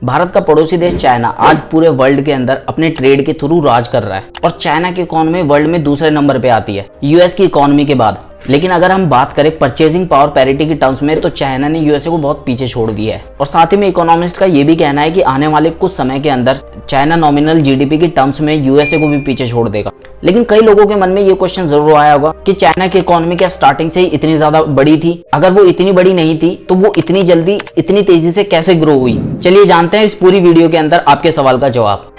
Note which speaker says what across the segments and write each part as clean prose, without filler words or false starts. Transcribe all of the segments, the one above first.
Speaker 1: भारत का पड़ोसी देश चाइना आज पूरे वर्ल्ड के अंदर अपने ट्रेड के थ्रू राज कर रहा है और चाइना की इकोनॉमी वर्ल्ड में दूसरे नंबर पे आती है यूएस की इकोनॉमी के बाद। लेकिन अगर हम बात करें परचेजिंग पावर पैरिटी की टर्म्स में तो चाइना ने यूएसए को बहुत पीछे छोड़ दिया है। और साथ ही में इकोनॉमिस्ट का ये भी कहना है कि आने वाले कुछ समय के अंदर चाइना नॉमिनल जीडीपी की टर्म्स में यूएसए को भी पीछे छोड़ देगा। लेकिन कई लोगों के मन में ये क्वेश्चन जरूर आया होगा कि चाइना की इकोनॉमी क्या स्टार्टिंग से ही इतनी ज्यादा बड़ी थी? अगर वो इतनी बड़ी नहीं थी तो वो इतनी जल्दी इतनी तेजी से कैसे ग्रो हुई? चलिए जानते हैं इस पूरी वीडियो के अंदर आपके सवाल का जवाब।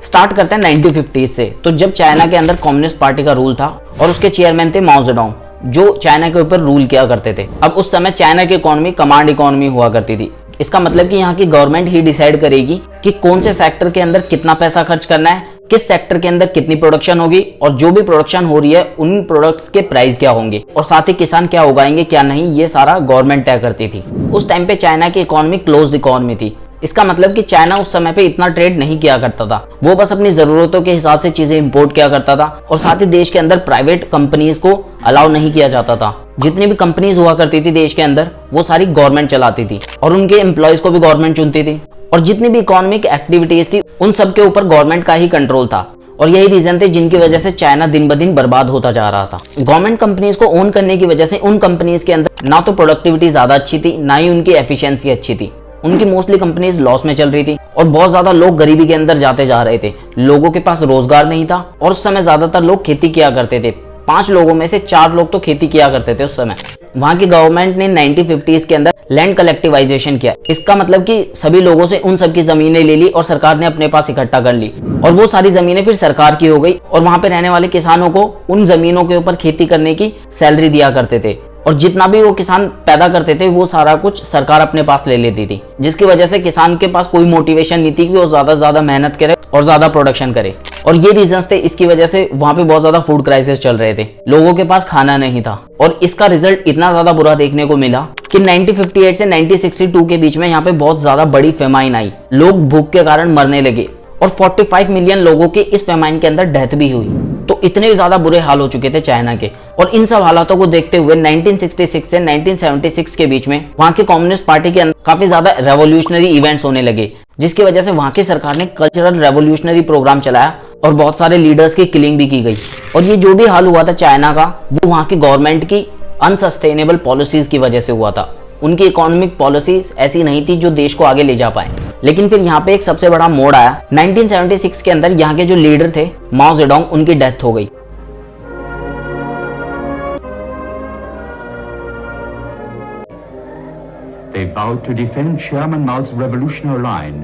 Speaker 1: स्टार्ट करते हैं 1950 से। तो जब चाइना के अंदर कम्युनिस्ट पार्टी का रूल था और उसके चेयरमैन थे माओ जेडोंग, जो चाइना के ऊपर रूल किया करते थे। अब उस समय चाइना की इकोनॉमी कमांड इकोनॉमी हुआ करती थी। इसका मतलब कि यहाँ की गवर्नमेंट ही डिसाइड करेगी कि कौन से सेक्टर के अंदर कितना पैसा खर्च करना है, किस सेक्टर के अंदर कितनी प्रोडक्शन होगी और जो भी प्रोडक्शन हो रही है उन प्रोडक्ट्स के प्राइस क्या होंगे और साथ ही किसान क्या उगाएंगे क्या नहीं, ये सारा गवर्नमेंट तय करती थी। उस टाइम पे चाइना की इकोनॉमी क्लोज्ड इकोनॉमी थी। इसका मतलब कि चाइना उस समय पे इतना ट्रेड नहीं किया करता था, वो बस अपनी जरूरतों के हिसाब से चीजें इंपोर्ट किया करता था और साथ ही देश के अंदर प्राइवेट कंपनीज को अलाउ नहीं किया जाता था। जितनी भी कंपनीज हुआ करती थी देश के अंदर वो सारी गवर्नमेंट चलाती थी और उनके एम्प्लॉयज को भी गवर्नमेंट चुनती थी और जितनी भी इकोनॉमिक एक्टिविटीज थी उन सब के ऊपर गवर्नमेंट का ही कंट्रोल था। और यही रीजन थे जिनकी वजह से चाइना दिन ब दिन बर्बाद होता जा रहा था। गवर्नमेंट कंपनीज को ओन करने की वजह से उन कंपनीज के अंदर ना तो प्रोडक्टिविटी ज्यादा अच्छी थी ना ही उनकी एफिशिएंसी अच्छी थी। उनकी मोस्टली कंपनीज लॉस में चल रही थी और बहुत ज्यादा लोग गरीबी के अंदर जाते जा रहे थे। लोगों के पास रोजगार नहीं था और उस समय ज्यादातर लोग खेती किया करते थे। 5 लोगों में से 4 लोग तो खेती किया करते थे उस समय। वहां की गवर्नमेंट ने 1950s के अंदर लैंड कलेक्टिवाइजेशन किया। इसका मतलब कि सभी लोगों से उन सब की जमीनें ले ली और सरकार ने अपने पास इकट्ठा कर ली और वो सारी जमीनें फिर सरकार की हो गई और वहां पे रहने वाले किसानों को उन जमीनों के ऊपर खेती करने की सैलरी दिया करते थे और जितना भी वो किसान पैदा करते थे वो सारा कुछ सरकार अपने पास ले लेती थी, जिसकी वजह से किसान के पास कोई मोटिवेशन नहीं थी कि वो ज्यादा से ज्यादा मेहनत करे और ज्यादा प्रोडक्शन करे। और ये रीजंस थे, इसकी वजह से वहां पे बहुत ज्यादा फूड क्राइसिस चल रहे थे, लोगों के पास खाना नहीं था और इसका रिजल्ट इतना ज्यादा बुरा देखने को मिला कि 1958 से 1962 के बीच में यहाँ पे बहुत ज्यादा बड़ी फेमाइन आई। लोग भूख के कारण मरने लगे और 45 मिलियन लोगों की इस फेमाइन के अंदर डेथ भी हुई। तो इतने ज्यादा बुरे हाल हो चुके थे चाइना के। और इन सब हालातों को देखते हुए 1966 से 1976 के बीच में वहां की कम्युनिस्ट पार्टी के अंदर काफी ज्यादा रेवोल्यूशनरी इवेंट्स होने लगे, जिसकी वजह से वहां की सरकार ने कल्चरल रेवोल्यूशनरी प्रोग्राम चलाया और बहुत सारे लीडर्स की किलिंग भी की गई। और ये जो भी हाल हुआ था चाइना का वो वहां की गवर्नमेंट की अनसस्टेनेबल पॉलिसीज की वजह से हुआ था। उनकी इकोनॉमिक पॉलिसीज ऐसी नहीं थी जो देश को आगे ले जा पाए। लेकिन फिर यहाँ पे एक सबसे बड़ा मोड़ आया 1976 के अंदर। यहाँ के जो लीडर थे माओ जेडोंग, उनकी डेथ हो गई।
Speaker 2: They vowed to defend Chairman Mao's revolutionary line.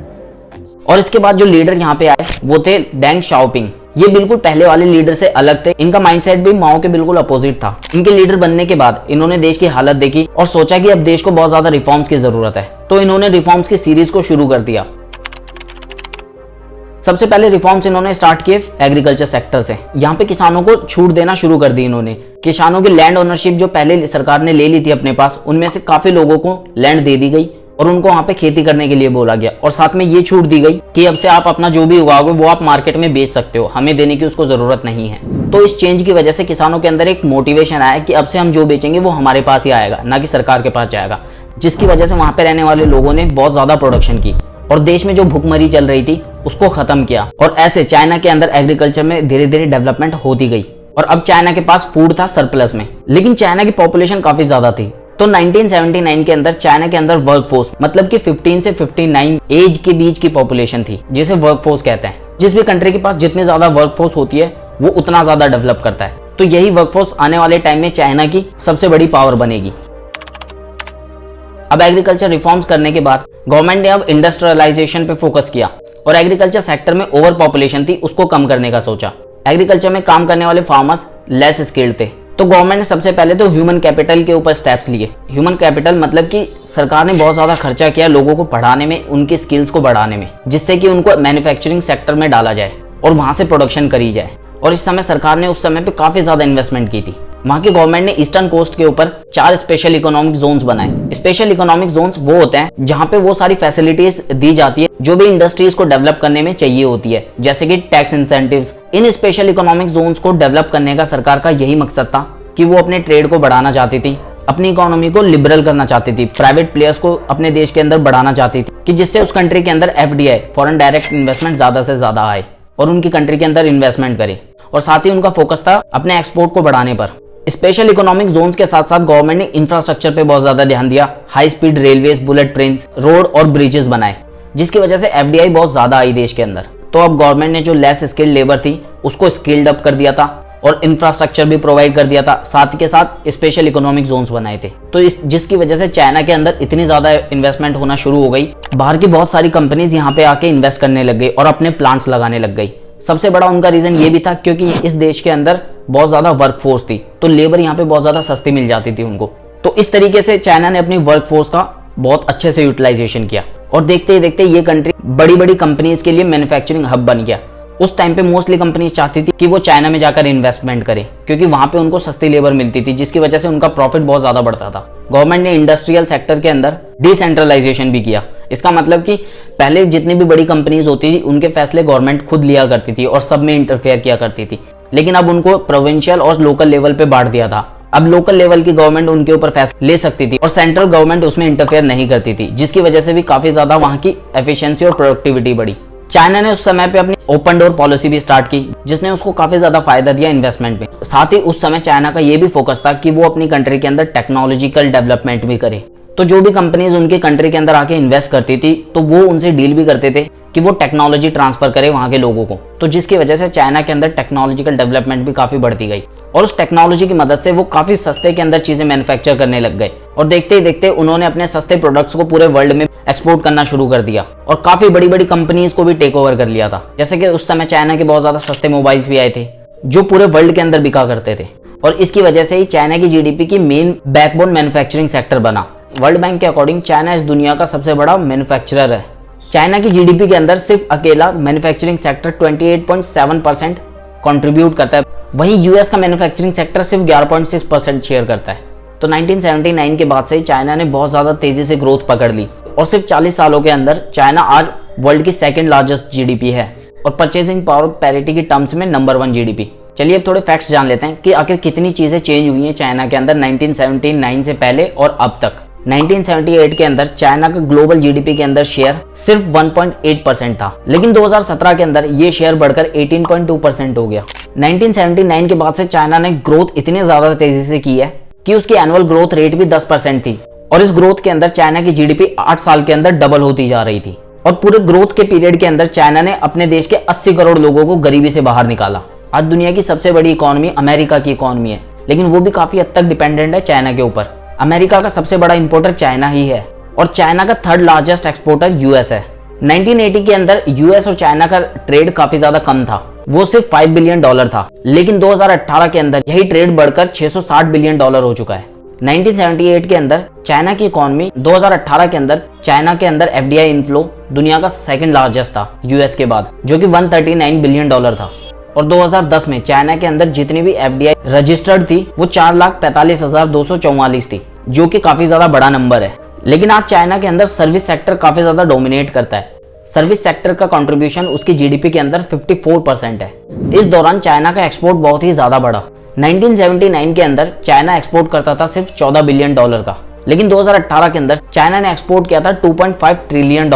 Speaker 1: और इसके बाद जो लीडर यहाँ पे आए वो थे डेंग शाओपिंग। ये बिल्कुल पहले वाले लीडर से अलग थे। इनका माइंडसेट भी माओ के बिल्कुल अपोजिट था। इनके लीडर बनने के बाद इन्होंने देश की हालत देखी और सोचा कि अब देश को बहुत ज्यादा रिफॉर्म्स की जरूरत है, तो इन्होंने रिफॉर्म्स की सीरीज को शुरू कर दिया। सबसे पहले रिफॉर्म्स इन्होंने स्टार्ट किए एग्रीकल्चर सेक्टर से। यहाँ पे किसानों को छूट देना शुरू कर दी इन्होंने। किसानों की लैंड ओनरशिप जो पहले सरकार ने ले ली थी अपने पास, उनमें से काफी लोगों को लैंड दे दी गई और उनको वहां पे खेती करने के लिए बोला गया और साथ में ये छूट दी गई कि अब से आप अपना जो भी उगाओगे वो आप मार्केट में बेच सकते हो, हमें देने की उसको जरूरत नहीं है। तो इस चेंज की वजह से किसानों के अंदर एक मोटिवेशन आया कि अब से हम जो बेचेंगे वो हमारे पास ही आएगा, ना कि सरकार के पास जाएगा, जिसकी वजह से वहां पे रहने वाले लोगों ने बहुत ज्यादा प्रोडक्शन की और देश में जो भूखमरी चल रही थी उसको खत्म किया। और ऐसे चाइना के अंदर एग्रीकल्चर में धीरे धीरे डेवलपमेंट होती गई और अब चाइना के पास फूड था सरप्लस में। लेकिन चाइना की पॉपुलेशन काफी ज्यादा थी। तो 1979 के अंदर चाइना के अंदर वर्कफोर्स मतलब कि 15 से 59 एज के बीच की पॉपुलेशन थी, जिसे वर्कफोर्स कहते हैं। जिस भी कंट्री के पास जितनी ज्यादा वर्कफोर्स होती है वो उतना ज्यादा डेवलप करता है। तो यही वर्कफोर्स आने वाले टाइम में चाइना की सबसे बड़ी पावर बनेगी। अब एग्रीकल्चर रिफॉर्म्स करने के बाद गवर्नमेंट ने अब इंडस्ट्रियलाइजेशन पे फोकस किया और एग्रीकल्चर सेक्टर में ओवर पॉपुलेशन थी उसको कम करने का सोचा। एग्रीकल्चर में काम करने वाले फार्मर्स लेस स्किल्ड थे, तो गवर्नमेंट ने सबसे पहले तो ह्यूमन कैपिटल के ऊपर स्टेप्स लिए। ह्यूमन कैपिटल मतलब कि सरकार ने बहुत ज्यादा खर्चा किया लोगों को पढ़ाने में, उनकी स्किल्स को बढ़ाने में, जिससे कि उनको मैन्युफैक्चरिंग सेक्टर में डाला जाए और वहां से प्रोडक्शन करी जाए। और इस समय सरकार ने उस समय पे काफी ज्यादा इन्वेस्टमेंट की थी। वहां की गवर्नमेंट ने ईस्टर्न कोस्ट के ऊपर 4 स्पेशल इकोनॉमिक जोन्स बनाए। स्पेशल इकोनॉमिक जोन्स वो होते हैं जहां पे वो सारी फैसिलिटीज दी जाती है जो भी इंडस्ट्रीज को डेवलप करने में चाहिए होती है, जैसे कि टैक्स इंसेंटिव्स। इन स्पेशल इकोनॉमिक जोन्स को डेवलप करने का सरकार का यही मकसद था कि वो अपने ट्रेड को बढ़ाना चाहती थी अपनी इकोनॉमी को लिबरल करना चाहती थी, प्राइवेट प्लेयर्स को अपने देश के अंदर बढ़ाना चाहती थी कि जिससे उस कंट्री के अंदर FDI फॉरेन डायरेक्ट इन्वेस्टमेंट ज्यादा से ज्यादा आए और उनकी कंट्री के अंदर इन्वेस्टमेंट करे। और साथ ही उनका फोकस था अपने एक्सपोर्ट को बढ़ाने पर। स्पेशल इकोनॉमिक जोन्स के साथ साथ गवर्नमेंट ने इंफ्रास्ट्रक्चर पे बहुत ज्यादा ध्यान दिया, high speed railways, bullet train, road और ब्रिजेस बनाए, जिसकी वजह से FDI बहुत ज्यादा आई देश के अंदर। तो अब गवर्नमेंट ने जो लेस स्किल्ड लेबर थी उसको स्किल्ड अप कर दिया था और इंफ्रास्ट्रक्चर भी प्रोवाइड कर दिया था, साथ के साथ स्पेशल इकोनॉमिक जोन्स बनाए थे। तो जिसकी वजह से चाइना के अंदर इतनी ज्यादा इन्वेस्टमेंट होना शुरू हो गई, बाहर की बहुत सारी कंपनीज यहाँ पे आके इन्वेस्ट करने लग गई और अपने प्लांट्स लगाने लग गई। सबसे बड़ा उनका रीजन ये भी था क्योंकि इस देश के अंदर बहुत ज्यादा वर्कफोर्स थी, तो लेबर यहाँ पे बहुत ज्यादा सस्ती मिल जाती थी उनको। तो इस तरीके से चाइना ने अपनी वर्कफोर्स का बहुत अच्छे से यूटिलाइजेशन किया और देखते ही देखते ये कंट्री बड़ी बड़ी कंपनीज के लिए मैन्युफैक्चरिंग हब बन गया। उस टाइम पे मोस्टली कंपनीज चाहती थी कि वो चाइना में जाकर इन्वेस्टमेंट करें क्योंकि वहां पे उनको सस्ती लेबर मिलती थी, जिसकी वजह से उनका प्रॉफिट बहुत ज्यादा बढ़ता था। गवर्नमेंट ने इंडस्ट्रियल सेक्टर के अंदर डिसेंट्रलाइजेशन भी किया। इसका मतलब कि पहले जितनी भी बड़ी कंपनीज होती थी उनके फैसले गवर्नमेंट खुद लिया करती थी और सब में इंटरफेयर किया करती थी, लेकिन अब उनको प्रोविंशियल और लोकल लेवल पे बांट दिया था। अब लोकल लेवल की गवर्नमेंट उनके ऊपर फैसले ले सकती थी और सेंट्रल गवर्नमेंट उसमें इंटरफेयर नहीं करती थी, जिसकी वजह से भी काफी ज्यादा वहां की एफिशिएंसी और प्रोडक्टिविटी बढ़ी। चाइना ने उस समय पे अपनी ओपन डोर पॉलिसी भी स्टार्ट की, जिसने उसको काफी ज्यादा फायदा दिया इन्वेस्टमेंट में। साथ ही उस समय चाइना का ये भी फोकस था कि वो अपनी कंट्री के अंदर टेक्नोलॉजिकल डेवलपमेंट भी करे। तो जो भी कंपनीज उनकी कंट्री के अंदर आके इन्वेस्ट करती थी तो वो उनसे डील भी करते थे कि वो टेक्नोलॉजी ट्रांसफर करे वहां के लोगों को। तो जिसकी वजह से चाइना के अंदर टेक्नोलॉजिकल डेवलपमेंट भी काफी बढ़ती गई और उस टेक्नोलॉजी की मदद से वो काफी सस्ते के अंदर चीजें मैन्युफैक्चर करने लग गए और देखते ही देखते उन्होंने अपने सस्ते प्रोडक्ट्स को पूरे वर्ल्ड में एक्सपोर्ट करना शुरू कर दिया और काफी बड़ी बड़ी कंपनीज को भी टेक ओवर कर लिया था। जैसे कि उस समय चाइना के बहुत ज्यादा सस्ते मोबाइल्स भी आए थे जो पूरे वर्ल्ड के अंदर बिका करते थे और इसकी वजह से ही चाइना की जीडीपी की मेन बैकबोन मैन्युफैक्चरिंग सेक्टर बना। वर्ल्ड बैंक के अकॉर्डिंग चाइना इस दुनिया का सबसे बड़ा मैन्युफैक्चरर है। चाइना की जीडीपी के अंदर सिर्फ अकेला मैन्युफैक्चरिंग सेक्टर 28.7% कंट्रीब्यूट करता है, वहीं यूएस का मैन्युफैक्चरिंग सेक्टर सिर्फ 11.6% शेयर करता है। तो 1979 के बाद से चाइना ने बहुत ज्यादा तेजी से ग्रोथ पकड़ ली और सिर्फ 40 सालों के अंदर चाइना आज वर्ल्ड की सेकंड लार्जेस्ट जीडीपी है और परचेसिंग पावर पैरिटी की टर्म्स में नंबर 1 जीडीपी। चलिए अब थोड़े फैक्ट्स जान लेते हैं कि आखिर कितनी चीजें चेंज हुई हैं चाइना के अंदर 1979 से पहले और अब तक। 1978 के अंदर चाइना का ग्लोबल जीडीपी के अंदर शेयर सिर्फ 1.8% था, लेकिन 2017 के अंदर ये शेयर बढ़कर 18.2% हो गया। 1979 के बाद से चाइना ने ग्रोथ इतनी ज्यादा तेजी से की है कि उसकी एनुअल ग्रोथ रेट भी 10% थी और इस ग्रोथ के अंदर चाइना की जीडीपी 8 साल के अंदर डबल होती जा रही थी और पूरे ग्रोथ के पीरियड के अंदर चाइना ने अपने देश के 80 करोड़ लोगों को गरीबी से बाहर निकाला। आज दुनिया की सबसे बड़ी इकोनॉमी अमेरिका की इकोनॉमी है, लेकिन वो भी काफी हद तक डिपेंडेंट है चाइना के ऊपर। अमेरिका का सबसे बड़ा इंपोर्टर चाइना ही है और चाइना का 3rd लार्जेस्ट एक्सपोर्टर यूएस है। 1980 के अंदर यूएस और चाइना का ट्रेड काफी ज्यादा कम था, वो सिर्फ $5 बिलियन था, लेकिन 2018 के अंदर यही ट्रेड बढ़कर $660 बिलियन हो चुका है। 1978 के अंदर चाइना की इकोनॉमी 2018 के अंदर चाइना के अंदर FDI इनफ्लो दुनिया का 2nd लार्जेस्ट था यूएस के बाद, जो कि $139 बिलियन था और 2010 में चाइना के अंदर जितनी भी FDI रजिस्टर्ड थी वो 4,45,244 थी, जो कि काफी ज्यादा बड़ा नंबर है। लेकिन आज चाइना के अंदर सर्विस सेक्टर काफी ज्यादा डोमिनेट करता है। सर्विस सेक्टर का कंट्रीब्यूशन उसकी जीडीपी के अंदर 54% है। इस दौरान चाइना का एक्सपोर्ट बहुत ही ज्यादा बढ़ा। 1979 के अंदर चाइना एक्सपोर्ट करता था सिर्फ $14 बिलियन का, लेकिन 2018 के अंदर चाइना ने एक्सपोर्ट किया था $2.5 ट्रिलियन,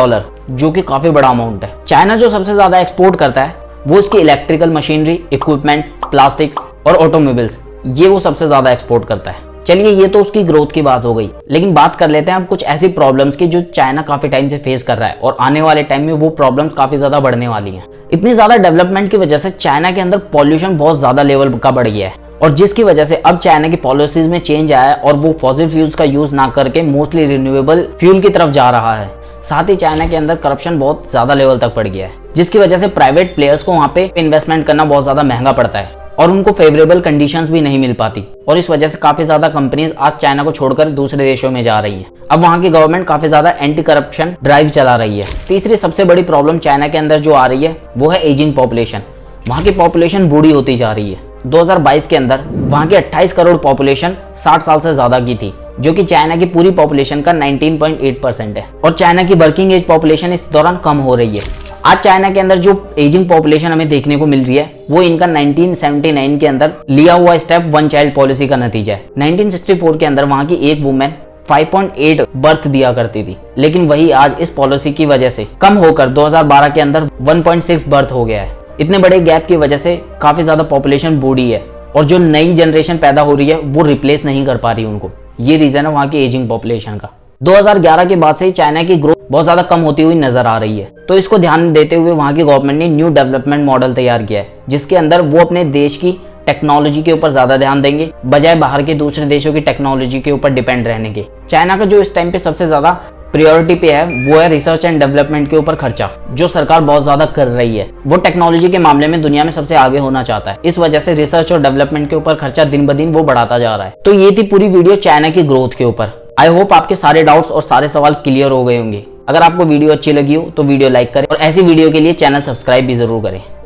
Speaker 1: जो कि काफी बड़ा अमाउंट है। चाइना जो सबसे ज्यादा एक्सपोर्ट करता है वो उसकी इलेक्ट्रिकल मशीनरी, इक्विपमेंट्स, प्लास्टिक्स और ऑटोमोबाइल्स, ये वो सबसे ज्यादा एक्सपोर्ट करता है। चलिए ये तो उसकी ग्रोथ की बात हो गई, लेकिन बात कर लेते हैं अब कुछ ऐसी प्रॉब्लम्स की जो चाइना काफी टाइम से फेस कर रहा है और आने वाले टाइम में वो प्रॉब्लम्स काफी ज्यादा बढ़ने वाली हैं। इतनी ज्यादा डेवलपमेंट की वजह से चाइना के अंदर पॉल्यूशन बहुत ज्यादा लेवल का बढ़ गया है और जिसकी वजह से अब चाइना की पॉलिसीज में चेंज आया है और वो फॉसिल फ्यूल्स का यूज ना करके मोस्टली रिन्यूएबल फ्यूल की तरफ जा रहा है। साथ ही चाइना के अंदर करप्शन बहुत ज्यादा लेवल तक बढ़ गया है, जिसकी वजह से प्राइवेट प्लेयर्स को वहां पे इन्वेस्टमेंट करना बहुत ज्यादा महंगा पड़ता है और उनको फेवरेबल कंडीशंस भी नहीं मिल पाती और इस वजह से काफी ज्यादा कंपनीज आज चाइना को छोड़कर दूसरे देशों में जा रही हैं। अब वहां की गवर्नमेंट काफी ज्यादा एंटी करप्शन ड्राइव चला रही है। तीसरी सबसे बड़ी प्रॉब्लम चाइना के अंदर जो आ रही है वो है एजिंग पॉपुलेशन। वहां की पॉपुलेशन बूढ़ी होती जा रही है। 2022 के अंदर वहां की 28 करोड़ पॉपुलेशन 60 साल से ज्यादा की थी, जो कि चाइना की पूरी पॉपुलेशन का 19.8% है और चाइना की वर्किंग एज पॉपुलेशन इस दौरान कम हो रही है। आज चाइना के अंदर जो एजिंग पॉपुलेशन हमें देखने को मिल रही है वो इनका 1979 के अंदर लिया हुआ स्टेप वन चाइल्ड पॉलिसी का नतीजा है। 1964 के अंदर वहां की एक वुमेन 5.8 बर्थ दिया करती थी, लेकिन वही आज इस पॉलिसी की वजह से कम होकर 2012 के अंदर 1.6 बर्थ हो गया है। इतने बड़े गैप की वजह से काफी ज्यादा पॉपुलेशन बूढ़ी है और जो नई जनरेशन पैदा हो रही है वो रिप्लेस नहीं कर पा रही उनको। ये रीजन है वहां की एजिंग पॉपुलेशन का। 2011 के बाद से चाइना की ग्रोथ बहुत ज्यादा कम होती हुई नजर आ रही है, तो इसको ध्यान में देते हुए वहां की गवर्नमेंट ने न्यू डेवलपमेंट मॉडल तैयार किया है, जिसके अंदर वो अपने देश की टेक्नोलॉजी के ऊपर ज्यादा ध्यान देंगे बजाय बाहर के दूसरे देशों की टेक्नोलॉजी के ऊपर डिपेंड रहने के। चाइना का जो इस टाइम पे सबसे ज्यादा प्रायोरिटी पे है वो है रिसर्च एंड डेवलपमेंट के ऊपर खर्चा, जो सरकार बहुत ज्यादा कर रही है। वो टेक्नोलॉजी के मामले में दुनिया में सबसे आगे होना चाहता है, इस वजह से रिसर्च और डेवलपमेंट के ऊपर खर्चा दिन ब दिन वो बढ़ाता जा रहा है। तो ये थी पूरी वीडियो चाइना की ग्रोथ के ऊपर। आई होप आपके सारे डाउट्स और सारे सवाल क्लियर हो गए होंगे। अगर आपको वीडियो अच्छी लगी हो तो वीडियो लाइक करें और ऐसी वीडियो के लिए चैनल सब्सक्राइब भी जरूर करें।